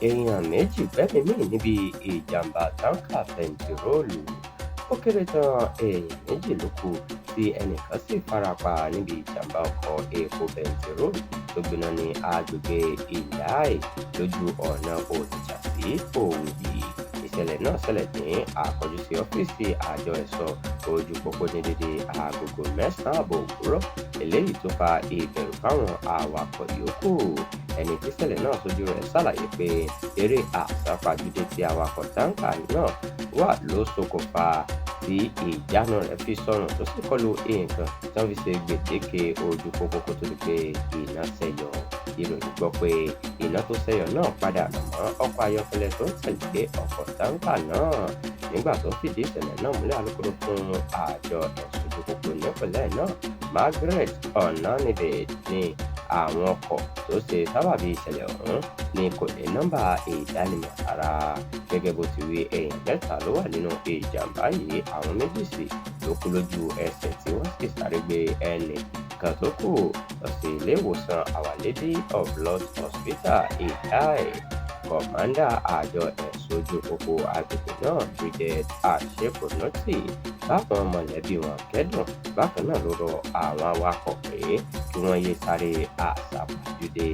èèyàn méjì gbẹ́mìí mì níbi ìjàmbá táǹkà bẹntiroolu. Ó kéré tán èèyàn méjì ló kù tí ẹnìkan sì farapa níbi ìjàmbá ọkọ̀ epo bẹntiroolu tó gbiná ní agbègbè Ìláì lójú ọ̀nà Onitsha sí Owerri. Ìṣẹ̀lẹ̀ náà ṣẹlẹ̀ ní àkọjú sí ọ́fíìsì àjọ ẹ̀ṣọ́ ojú pópó ní dédé agogo 9 ààbọ̀ òwúrọ̀, eléyìí tó fa ìbẹ̀rù fáwọn awakọ̀ yòókù. Ẹni tí ìṣẹ̀lẹ̀ náà ṣojú rẹ̀ ṣàlàyé pé eré àsápajúdé tí awakọ̀ táǹkà náà wà ló ṣokùnfà tí ìjánu rẹ̀ fi sọnù tó sì kọlu nǹkan tí wọ́n fi ṣe gbèdéke ojú pópó kó tó di pé iná ṣẹ́yọ. Ìròyìn gbọ́ pé iná tó ṣẹ́yọ náà padà ràn mọ́ ọkọ̀ ayọ́kẹ́lẹ́ tó ń tẹ̀lé ọkọ̀ táǹkà náà. Nígbà tó fìdí ìṣẹ̀lẹ̀ náà múlẹ̀, alukoro fún àjọ ẹ̀ṣọ́ ojú pópó nípìnlẹ̀ náà Margaret Nibi ní àwọn ọkọ̀ tó ṣe sábàbí ìṣẹ̀lẹ̀ ọ̀hún ni kò ní nọ́mbà ìdánimọ̀ rárá. Gẹ́gẹ́ bó ti wí, èèyàn 3 ló wà nínú ìjàmbá yìí, àwọn méjì sì ló kú lójú ẹsẹ̀ tí wọ́n sì sáré gbé ẹnì kan tó kù lọ sí ilé ìwòsàn Our Lady of Lourdes Hospital Ìláì. Kọ̀mándà àjọ ẹ̀ṣọ́ ojú pópó agbègbè náà Bridget Àṣepọ̀nọ́tì báwọn mọ̀lẹ́bí wọn kẹ́dùn. Bákan náà ló rọ àwọn awakọ̀ pé kí wọ́n yéé sáré àsápajúdé.